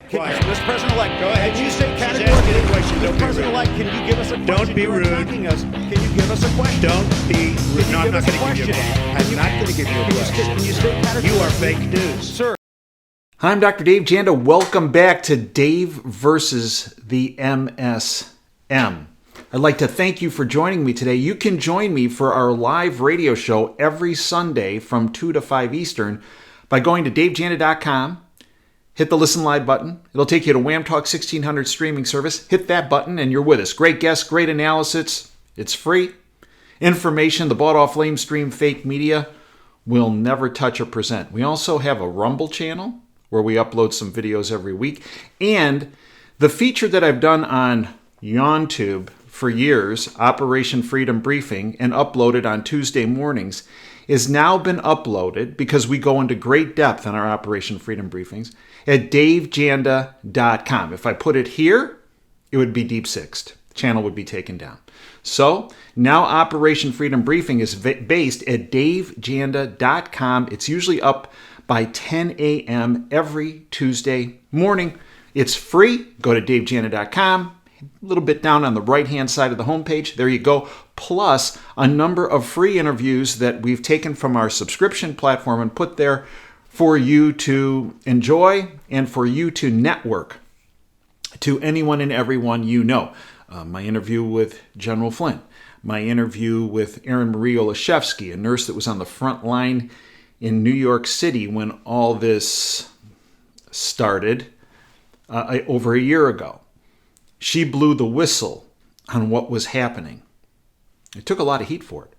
Quiet. Mr. President-elect, Go ahead. Can you state She's asking categorically, a question. Don't Mr. be President-elect, can you give us a question? Don't be You are rude. attacking us. Can you give us a question? Don't be rude. No, I'm not going to give you a question. question. I'm not going to give you a question. Can you state categorically? You are fake news. Sir. Hi, I'm Dr. Dave Janda. Welcome back to Dave Versus The MSM. I'd like to thank you for joining me today. You can join me for our live radio show every Sunday from 2 to 5 Eastern by going to davejanda.com. Hit the Listen Live button. It'll take you to Wham Talk 1600 streaming service. Hit that button and you're with us. Great guests, great analysis. It's free. Information, the bought-off lamestream fake media will never touch or present. We also have a Rumble channel where we upload some videos every week. And the feature that I've done on YouTube for years, Operation Freedom Briefing, and uploaded on Tuesday mornings, is now been uploaded, because we go into great depth on our Operation Freedom Briefings, at davejanda.com. If I put it here, it would be deep-sixed. The channel would be taken down. So now Operation Freedom Briefing is based at davejanda.com. It's usually up by 10 a.m. every Tuesday morning. It's free. Go to davejanda.com. A little bit down on the right-hand side of the homepage. There you go. Plus a number of free interviews that we've taken from our subscription platform and put there for you to enjoy and for you to network to anyone and everyone you know. My interview with General Flynn. My interview with Erin Marie Olaszewski, a nurse that was on the front line in New York City when all this started over a year ago. She blew the whistle on what was happening. It took a lot of heat for it,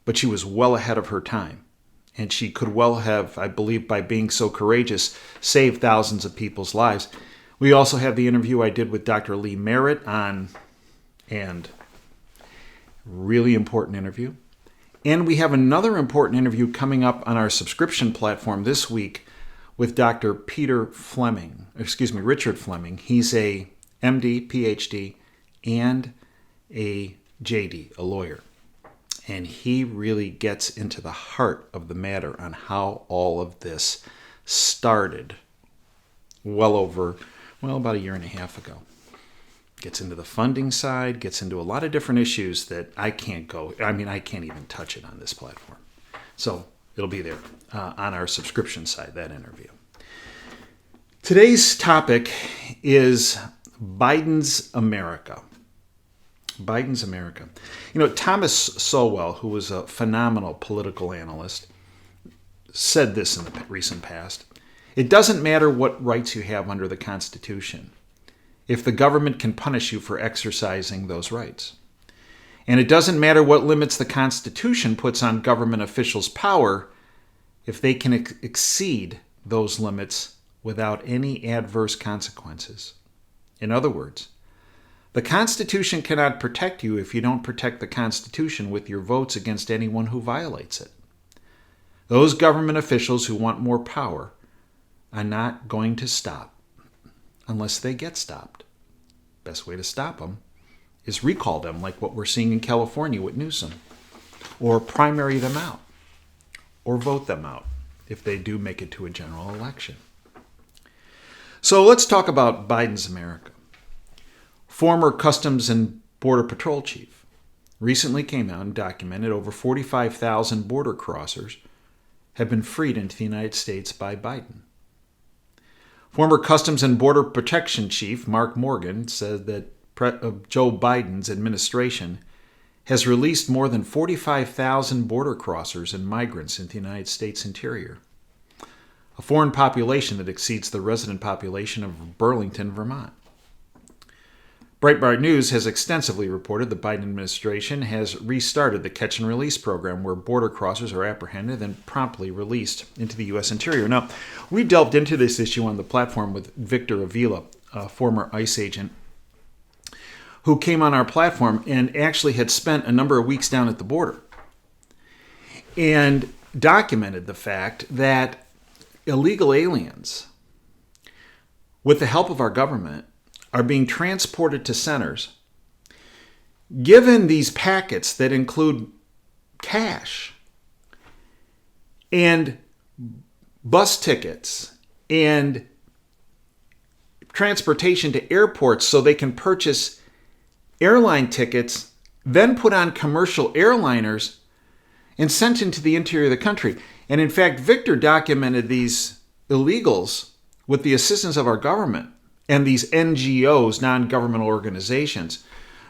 but she was well ahead of her time. And she could well have, I believe, by being so courageous, saved thousands of people's lives. We also have the interview I did with Dr. Lee Merritt and really important interview. And we have another important interview coming up on our subscription platform this week with Dr. Richard Fleming. He's a MD, PhD, and a JD, a lawyer. And he really gets into the heart of the matter on how all of this started about a year and a half ago. Gets into the funding side, gets into a lot of different issues that I can't even touch it on this platform. So it'll be there on our subscription side, that interview. Today's topic is Biden's America. Biden's America. You know, Thomas Sowell, who was a phenomenal political analyst, said this in the recent past. It doesn't matter what rights you have under the Constitution if the government can punish you for exercising those rights. And it doesn't matter what limits the Constitution puts on government officials' power if they can exceed those limits without any adverse consequences. In other words, the Constitution cannot protect you if you don't protect the Constitution with your votes against anyone who violates it. Those government officials who want more power are not going to stop unless they get stopped. Best way to stop them is recall them, like what we're seeing in California with Newsom, or primary them out, or vote them out if they do make it to a general election. So let's talk about Biden's America. Former Customs and Border Patrol chief recently came out and documented over 45,000 border crossers have been freed into the United States by Biden. Former Customs and Border Protection Chief Mark Morgan said that Joe Biden's administration has released more than 45,000 border crossers and migrants into the United States interior, a foreign population that exceeds the resident population of Burlington, Vermont. Breitbart News has extensively reported the Biden administration has restarted the catch and release program where border crossers are apprehended and promptly released into the U.S. interior. Now, we delved into this issue on the platform with Victor Avila, a former ICE agent, who came on our platform and actually had spent a number of weeks down at the border and documented the fact that illegal aliens, with the help of our government, are being transported to centers, given these packets that include cash and bus tickets and transportation to airports so they can purchase airline tickets, then put on commercial airliners and sent into the interior of the country. And in fact, Victor documented these illegals with the assistance of our government and these NGOs, non-governmental organizations,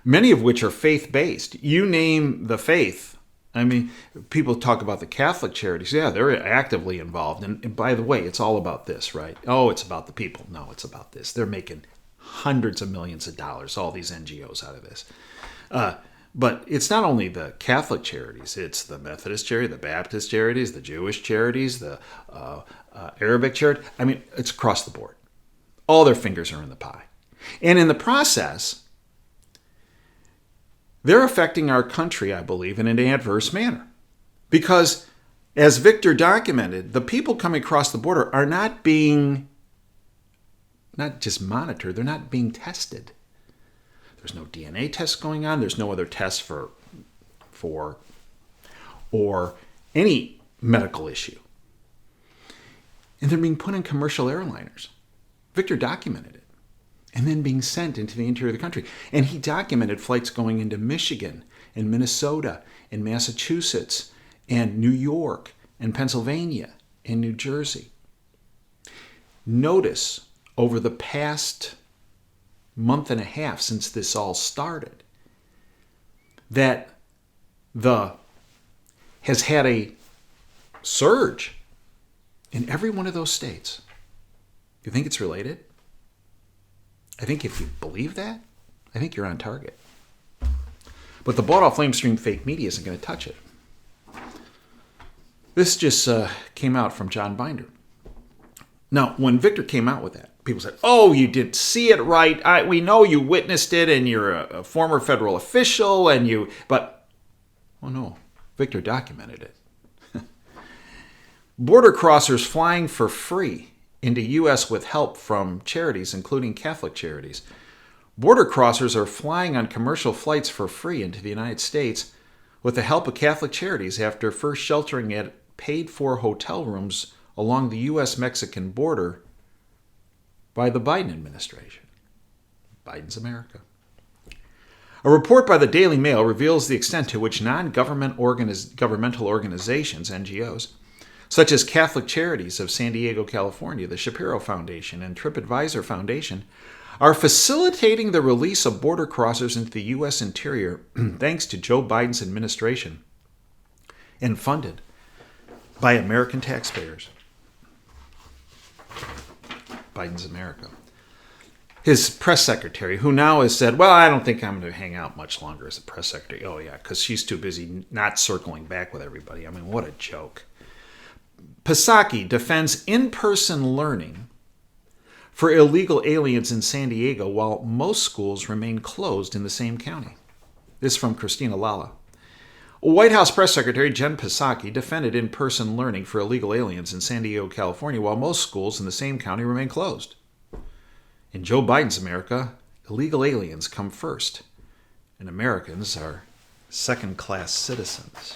many of which are faith-based. You name the faith. I mean, people talk about the Catholic charities. Yeah, they're actively involved. And by the way, it's all about this, right? Oh, it's about the people. No, it's about this. They're making hundreds of millions of dollars, all these NGOs, out of this. But it's not only the Catholic charities. It's the Methodist charity, the Baptist charities, the Jewish charities, the Arabic charity. I mean, it's across the board. All their fingers are in the pie. And in the process, they're affecting our country, I believe, in an adverse manner. Because, as Victor documented, the people coming across the border are not being, not just monitored, they're not being tested. There's no DNA tests going on. There's no other tests for or any medical issue. And they're being put in commercial airliners. Victor documented it. And then being sent into the interior of the country. And he documented flights going into Michigan and Minnesota and Massachusetts and New York and Pennsylvania and New Jersey. Notice over the past month and a half since this all started that has had a surge in every one of those states. You think it's related? I think if you believe that, I think you're on target. But the bought-off lamestream fake media isn't going to touch it. This just came out from John Binder. Now, when Victor came out with that, people said, oh, you didn't see it right. We know you witnessed it and you're a former federal official but, oh no, Victor documented it. Border crossers flying for free into U.S. with help from charities, including Catholic charities. Border crossers are flying on commercial flights for free into the United States with the help of Catholic charities after first sheltering at paid-for hotel rooms along the U.S.-Mexican border by the Biden administration. Biden's America. A report by the Daily Mail reveals the extent to which non-governmental organizations, NGOs, such as Catholic Charities of San Diego, California, the Shapiro Foundation, and TripAdvisor Foundation, are facilitating the release of border crossers into the U.S. interior thanks to Joe Biden's administration and funded by American taxpayers. Biden's America. His press secretary, who now has said, well, I don't think I'm going to hang out much longer as a press secretary. Oh, yeah, because she's too busy not circling back with everybody. I mean, what a joke. Psaki defends in-person learning for illegal aliens in San Diego while most schools remain closed in the same county. This is from Christina Lala. White House Press Secretary Jen Psaki defended in-person learning for illegal aliens in San Diego, California, while most schools in the same county remain closed. In Joe Biden's America, illegal aliens come first, and Americans are second-class citizens.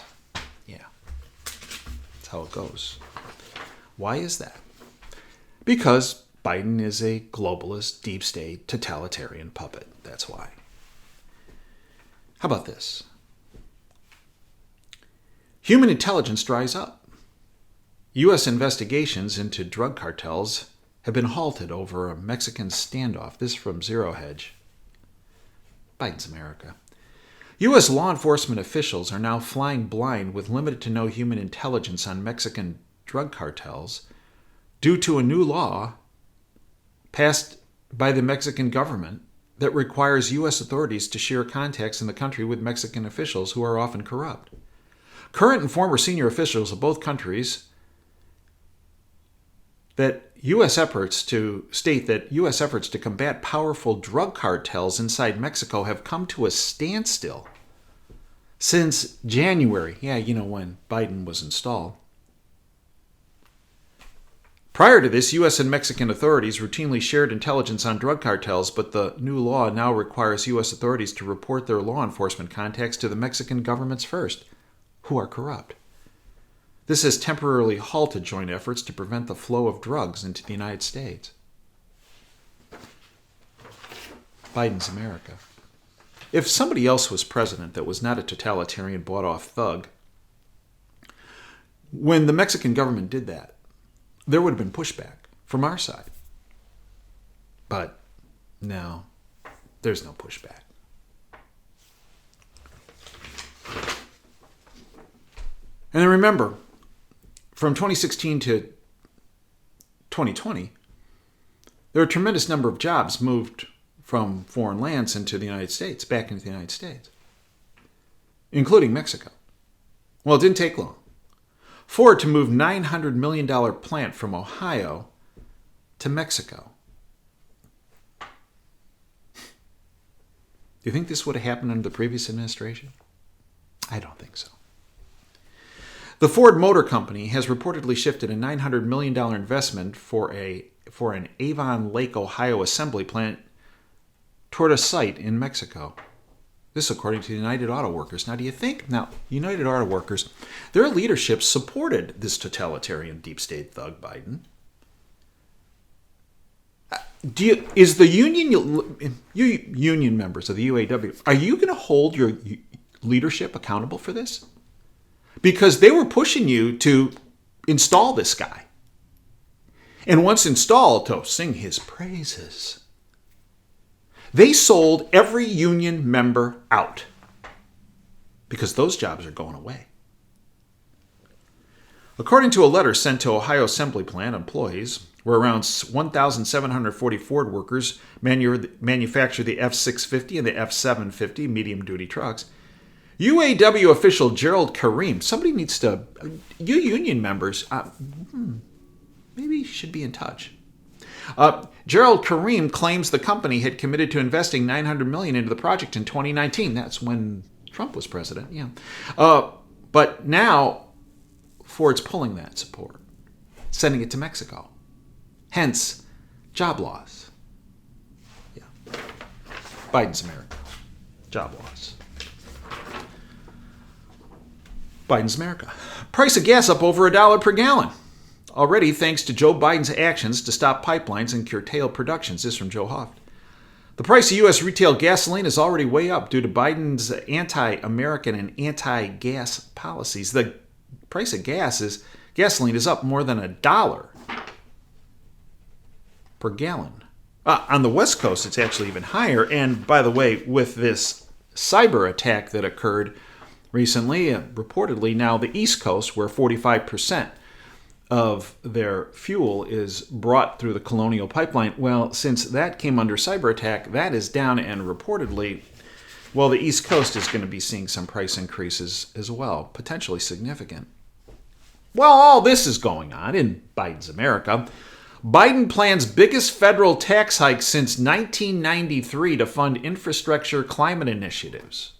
Yeah, that's how it goes. Why is that? Because Biden is a globalist, deep state, totalitarian puppet. That's why. How about this? Human intelligence dries up. U.S. investigations into drug cartels have been halted over a Mexican standoff. This from Zero Hedge. Biden's America. U.S. law enforcement officials are now flying blind with limited to no human intelligence on Mexican drug cartels due to a new law passed by the Mexican government that requires U.S. authorities to share contacts in the country with Mexican officials who are often corrupt. Current and former senior officials of both countries that U.S. efforts to combat powerful drug cartels inside Mexico have come to a standstill since January. Yeah, when Biden was installed. Prior to this, U.S. and Mexican authorities routinely shared intelligence on drug cartels, but the new law now requires U.S. authorities to report their law enforcement contacts to the Mexican governments first, who are corrupt. This has temporarily halted joint efforts to prevent the flow of drugs into the United States. Biden's America. If somebody else was president that was not a totalitarian, bought-off thug, when the Mexican government did that, there would have been pushback from our side. But no, there's no pushback. And then remember, from 2016 to 2020, there were a tremendous number of jobs moved from foreign lands into the United States, back into the United States, including Mexico. Well, it didn't take long. Ford to move $900 million plant from Ohio to Mexico. Do you think this would have happened under the previous administration? I don't think so. The Ford Motor Company has reportedly shifted a $900 million investment for an Avon Lake, Ohio assembly plant toward a site in Mexico. This according to United Auto Workers. Now, do you think, United Auto Workers, their leadership supported this totalitarian deep state thug Biden? Is the union members of the UAW, are you going to hold your leadership accountable for this? Because they were pushing you to install this guy. And once installed, to sing his praises. They sold every union member out because those jobs are going away. According to a letter sent to Ohio Assembly Plant employees, where around 1,740 Ford workers manufacture the F-650 and the F-750 medium-duty trucks, UAW official Gerald Kareem, somebody needs to, you union members, maybe you should be in touch. Gerald Kareem claims the company had committed to investing $900 million into the project in 2019. That's when Trump was president, yeah. But now, Ford's pulling that support, sending it to Mexico. Hence, job loss. Yeah. Biden's America. Job loss. Biden's America. Price of gas up over $1 per gallon. Already thanks to Joe Biden's actions to stop pipelines and curtail productions. This from Joe Hoft. The price of U.S. retail gasoline is already way up due to Biden's anti-American and anti-gas policies. The price of gasoline is up more than $1 per gallon. On the West Coast, it's actually even higher. And by the way, with this cyber attack that occurred recently, reportedly now the East Coast, where 45% of their fuel is brought through the Colonial Pipeline. Well, since that came under cyber attack, that is down, and reportedly, well, the East Coast is going to be seeing some price increases as well, potentially significant. While all this is going on in Biden's America, Biden plans biggest federal tax hike since 1993 to fund infrastructure climate initiatives.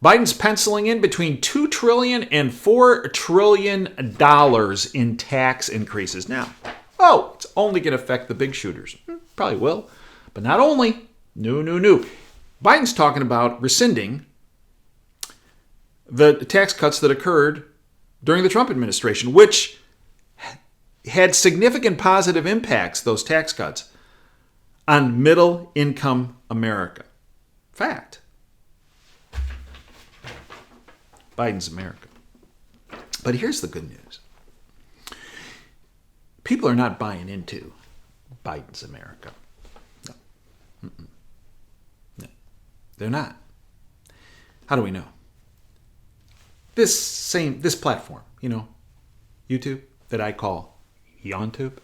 Biden's penciling in between $2 trillion and $4 trillion in tax increases. Now, it's only going to affect the big shooters. Probably will, but not only. No. Biden's talking about rescinding the tax cuts that occurred during the Trump administration, which had significant positive impacts, those tax cuts, on middle-income America. Fact. Biden's America. But here's the good news. People are not buying into Biden's America. No. No. They're not. How do we know? This platform, YouTube, that I call YawnTube.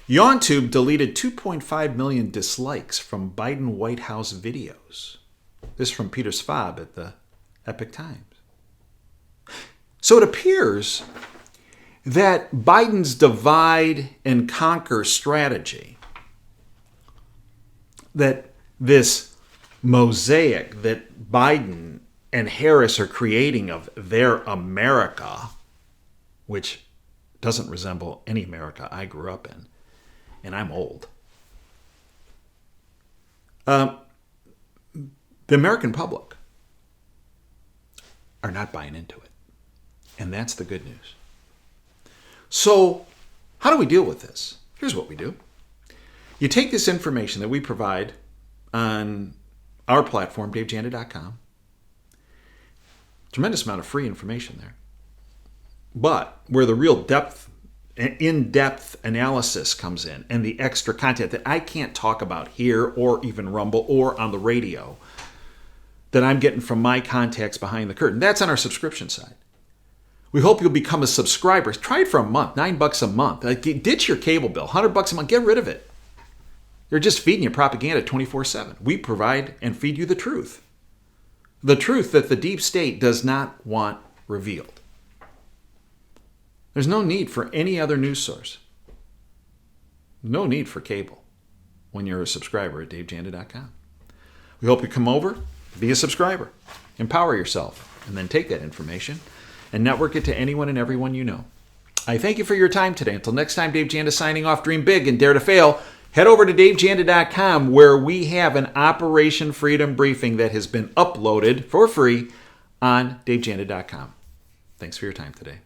YawnTube deleted 2.5 million dislikes from Biden White House videos. This from Peter Svab at the Epic Times. So it appears that Biden's divide and conquer strategy, that this mosaic that Biden and Harris are creating of their America, which doesn't resemble any America I grew up in, and I'm old. The American public are not buying into it. And that's the good news. So, how do we deal with this? Here's what we do. You take this information that we provide on our platform, davejanda.com. Tremendous amount of free information there. But where the real in-depth analysis comes in and the extra content that I can't talk about here or even Rumble or on the radio that I'm getting from my contacts behind the curtain, that's on our subscription side. We hope you'll become a subscriber. Try it for a month, $9 a month. Ditch your cable bill, $100 a month. Get rid of it. They're just feeding you propaganda 24/7. We provide and feed you the truth. The truth that the deep state does not want revealed. There's no need for any other news source. No need for cable when you're a subscriber at davejanda.com. We hope you come over, be a subscriber, empower yourself, and then take that information and network it to anyone and everyone you know. I thank you for your time today. Until next time, Dave Janda signing off. Dream big and dare to fail. Head over to davejanda.com where we have an Operation Freedom briefing that has been uploaded for free on davejanda.com. Thanks for your time today.